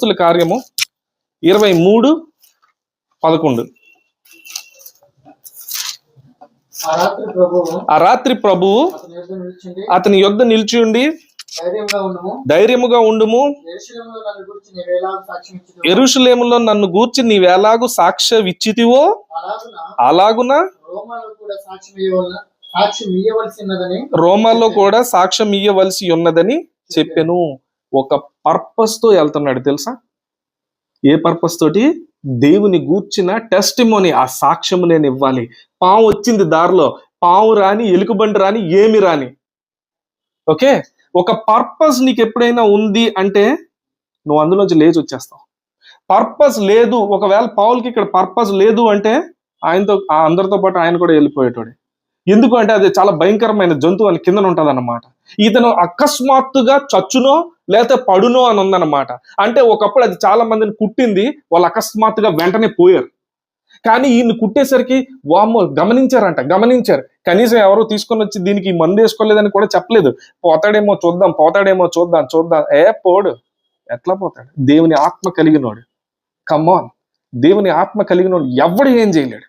అపోస్తుల కార్యము 23:11. ఆ రాత్రి ప్రభువు అతని యొద్ద నిలిచి ఉండి, ధైర్యముగా ఉండుము, యెరూషలేములో నన్ను గూర్చి నీవెలాగు సాక్ష్యమిచ్చితివో అలాగున రోమాలో కూడా సాక్ష్యం ఇయ్యవలసి ఉన్నదని చెప్పెను. ఒక పర్పస్ తో వెళ్తున్నాడు తెలుసా? ఏ పర్పస్ తోటి? దేవుని గూర్చిన టెస్టిమోనీ, ఆ సాక్ష్యము నేను ఇవ్వాలి. పాము వచ్చింది దారిలో, పాము రాని, ఎలుకబండి రాని, ఏమి రాని, ఓకే, ఒక పర్పస్ నీకు ఎప్పుడైనా ఉంది అంటే నువ్వు అందులోంచి లేచి వచ్చేస్తావు. పర్పస్ లేదు, ఒకవేళ పౌల్కి ఇక్కడ పర్పస్ లేదు అంటే ఆయనతో అందరితో పాటు ఆయన కూడా వెళ్ళిపోయేటోడే. ఎందుకు అంటే అది చాలా భయంకరమైన జంతువు అని కిందన ఉంటది అన్నమాట. ఇతను అకస్మాత్తుగా చచ్చునో లేకపోతే పడునో అని ఉందన్నమాట. అంటే ఒకప్పుడు అది చాలా మందిని కుట్టింది, వాళ్ళు అకస్మాత్తుగా వెంటనే పోయారు. కానీ ఈయన్ని కుట్టేసరికి వామ్మో గమనించారు. కనీసం ఎవరో తీసుకొని వచ్చి దీనికి మందు వేసుకోలేదని కూడా చెప్పలేదు. పోతాడేమో చూద్దాం. పోడు. ఎట్లా పోతాడు? దేవుని ఆత్మ కలిగినోడు. కమాన్, దేవుని ఆత్మ కలిగినోడు ఎవడు ఏం చేయలేడు.